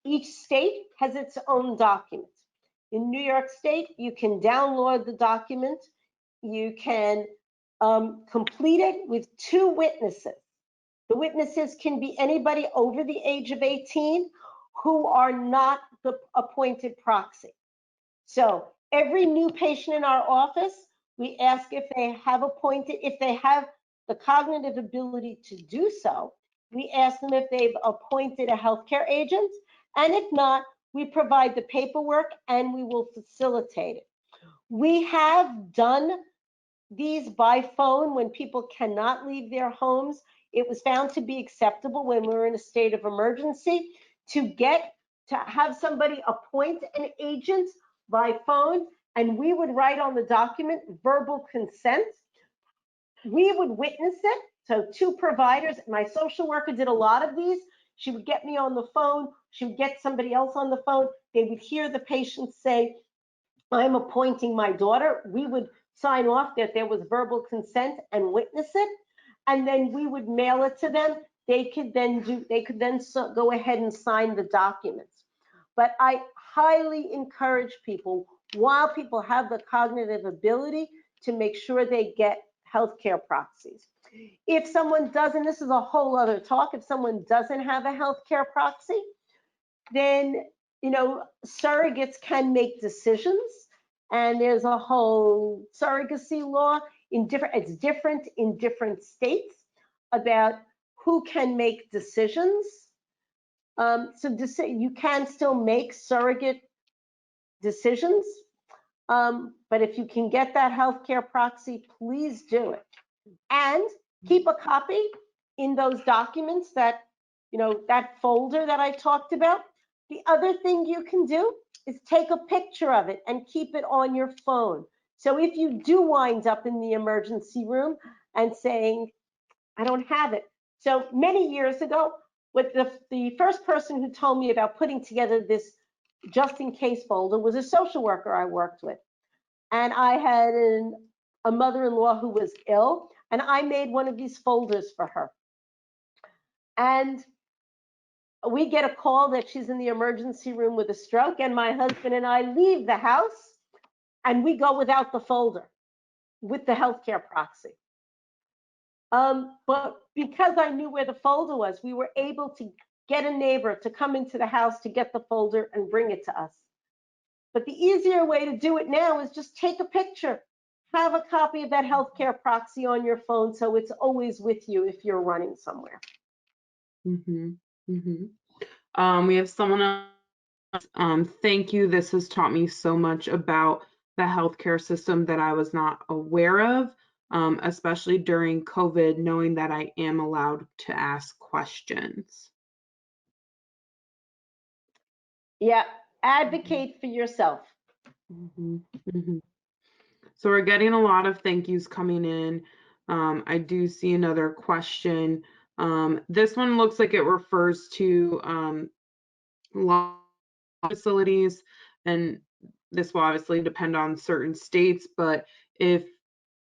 Each state has its own document. In New York State, you can download the document. You can complete it with 2 witnesses. The witnesses can be anybody over the age of 18 who are not the appointed proxy. So every new patient in our office, we ask if they have the cognitive ability to do so. We ask them if they've appointed a healthcare agent, and if not, we provide the paperwork and we will facilitate it. We have done these by phone when people cannot leave their homes. It was found to be acceptable when we were in a state of emergency to have somebody appoint an agent by phone, and we would write on the document verbal consent. We would witness it. So 2 providers, my social worker did a lot of these. She would get me on the phone. She would get somebody else on the phone. They would hear the patient say, I'm appointing my daughter. We would sign off that there was verbal consent and witness it. And then we would mail it to them. They could then go ahead and sign the documents. But I highly encourage people, while people have the cognitive ability, to make sure they get healthcare proxies. If someone doesn't, this is a whole other talk, if someone doesn't have a healthcare proxy, then, surrogates can make decisions, and there's a whole surrogacy law it's different in different states about who can make decisions. You can still make surrogate decisions, but if you can get that healthcare proxy, please do it. And keep a copy in those documents that folder that I talked about. The other thing you can do is take a picture of it and keep it on your phone. So if you do wind up in the emergency room and saying, I don't have it. So many years ago, with the first person who told me about putting together this just in case folder was a social worker I worked with. And I had a mother-in-law who was ill, and I made one of these folders for her. And we get a call that she's in the emergency room with a stroke, and my husband and I leave the house and we go without the folder with the healthcare proxy. But because I knew where the folder was, we were able to get a neighbor to come into the house to get the folder and bring it to us. But the easier way to do it now is just take a picture have a copy of that healthcare proxy on your phone so it's always with you if you're running somewhere. Mm-hmm. Mm-hmm. We have someone else. Thank you. This has taught me so much about the healthcare system that I was not aware of, especially during COVID, knowing that I am allowed to ask questions. Yeah, advocate for yourself. Mm-hmm. Mm-hmm. So we're getting a lot of thank yous coming in. I do see another question. This one looks like it refers to long facilities, and this will obviously depend on certain states, but if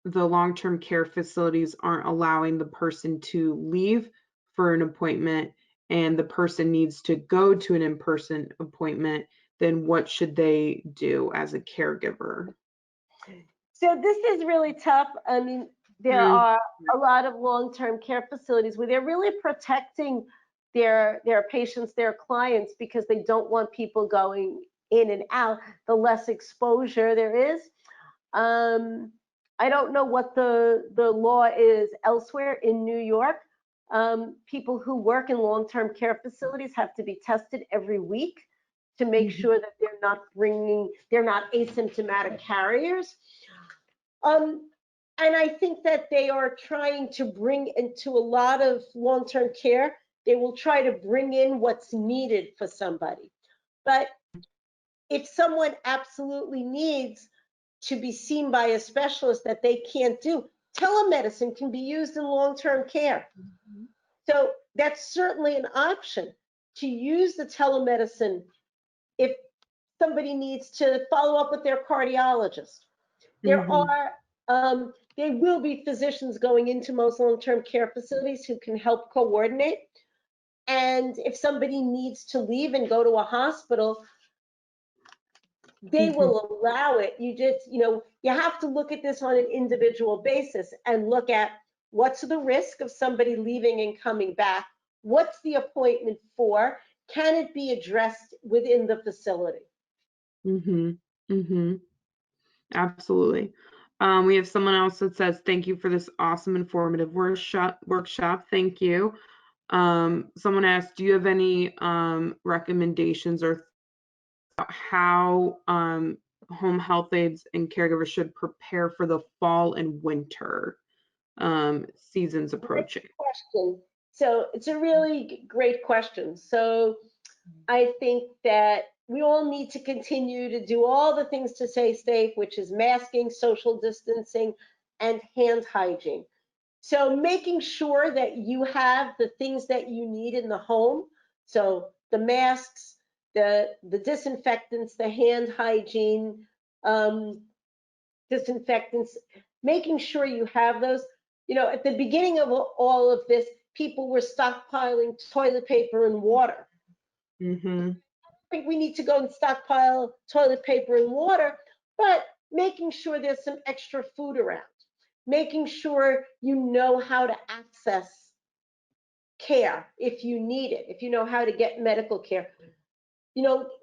the long-term care facilities aren't allowing the person to leave for an appointment and the person needs to go to an in-person appointment, then what should they do as a caregiver? So this is really tough. I mean, there are a lot of long-term care facilities where they're really protecting their patients, their clients, because they don't want people going in and out, the less exposure there is. I don't know what the law is elsewhere in New York. People who work in long-term care facilities have to be tested every week to make sure that they're not asymptomatic carriers. And I think that they are trying to bring into a lot of long-term care, they will try to bring in what's needed for somebody. But if someone absolutely needs to be seen by a specialist that they can't do, telemedicine can be used in long-term care. So that's certainly an option to use the telemedicine if somebody needs to follow up with their cardiologist. There will be physicians going into most long-term care facilities who can help coordinate. And if somebody needs to leave and go to a hospital, they will allow it. You have to look at this on an individual basis and look at what's the risk of somebody leaving and coming back? What's the appointment for? Can it be addressed within the facility? Mm-hmm. Mm-hmm. Absolutely. We have someone else that says, thank you for this awesome informative workshop. Thank you. Someone asked, do you have any recommendations or how home health aides and caregivers should prepare for the fall and winter seasons approaching? Great question. So it's a really great question. So I think that we all need to continue to do all the things to stay safe, which is masking, social distancing, and hand hygiene. So making sure that you have the things that you need in the home. So the masks, the disinfectants, the hand hygiene, disinfectants, making sure you have those. At the beginning of all of this, people were stockpiling toilet paper and water. Mm-hmm. I think we need to go and stockpile toilet paper and water, but making sure there's some extra food around, making sure you know how to access care if you need it, if you know how to get medical care,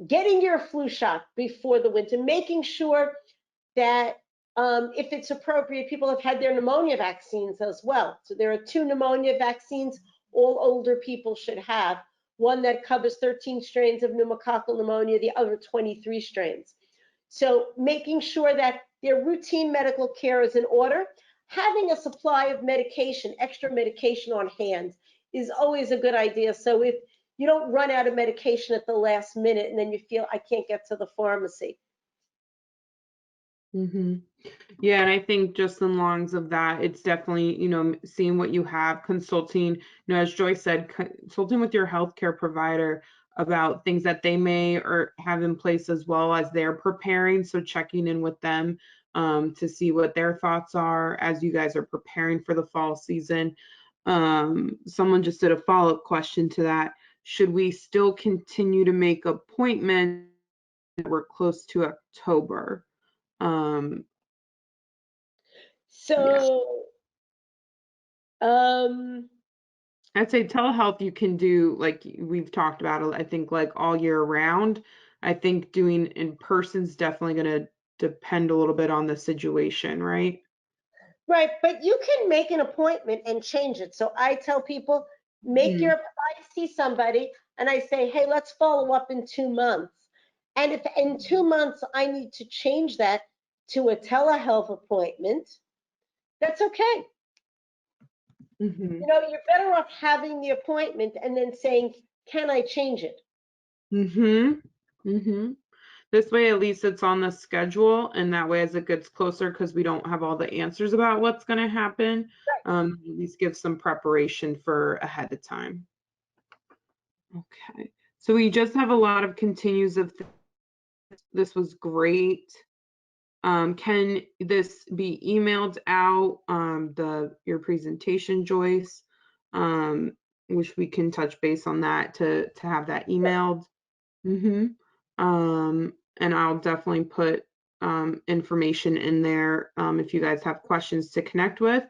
getting your flu shot before the winter, making sure that if it's appropriate, people have had their pneumonia vaccines as well. So there are 2 pneumonia vaccines all older people should have. One that covers 13 strains of pneumococcal pneumonia, the other 23 strains. So making sure that their routine medical care is in order. Having a supply of medication, extra medication on hand is always a good idea. So if you don't run out of medication at the last minute and then you feel, I can't get to the pharmacy. Mm-hmm. Yeah, and I think just in longs of that, it's definitely, seeing what you have, consulting, as Joyce said, consulting with your healthcare provider about things that they may or have in place as well as they're preparing. So checking in with them to see what their thoughts are as you guys are preparing for the fall season. Someone just did a follow-up question to that. Should we still continue to make appointments that we're close to October? So, I'd say telehealth you can do like we've talked about, I think like all year round. I think doing in person is definitely going to depend a little bit on the situation, right? Right, but you can make an appointment and change it. So I tell people, I see somebody and I say, hey, let's follow up in 2 months. And if in 2 months I need to change that to a telehealth appointment, that's okay. Mm-hmm. You know, you're better off having the appointment and then saying, can I change it? Mm-hmm. Mm-hmm. This way, at least it's on the schedule, and that way, as it gets closer, because we don't have all the answers about what's going to happen, at least give some preparation for ahead of time. Okay, so we just have a lot of continues of this was great. Can this be emailed out, your presentation, Joyce? Which we can touch base on that to have that emailed. And I'll definitely put information in there if you guys have questions to connect with.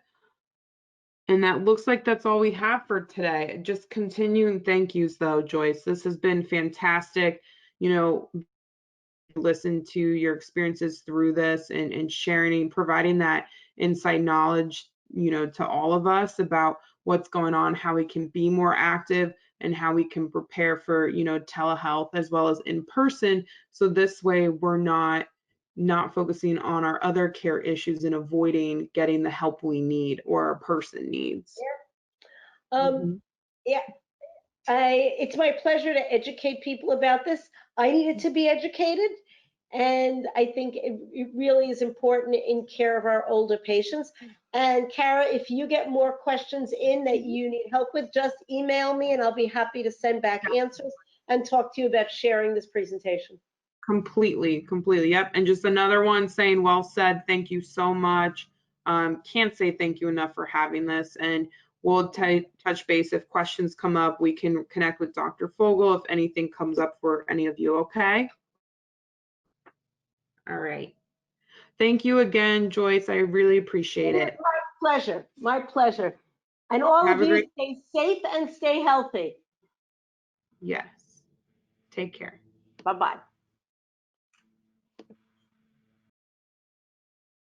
And that looks like that's all we have for today. Just continuing thank yous though, Joyce. This has been fantastic. You know, listen to your experiences through this and sharing, providing that insight knowledge, you know, to all of us about what's going on, how we can be more active and how we can prepare for, you know, telehealth as well as in person. So this way we're not focusing on our other care issues and avoiding getting the help we need or a person needs. Yeah, it's my pleasure to educate people about this. I needed to be educated, and I think it really is important in care of our older patients. And Kara, if you get more questions in that you need help with, just email me and I'll be happy to send back answers and talk to you about sharing this presentation. Completely. Yep. And just another one saying, well said. Thank you so much. Can't say thank you enough for having this. And we'll touch base if questions come up. We can connect with Dr. Fogel if anything comes up for any of you. Okay. All right. Thank you again, Joyce. I really appreciate it. My pleasure. My pleasure. And all of you stay safe and stay healthy. Yes. Take care. Bye-bye.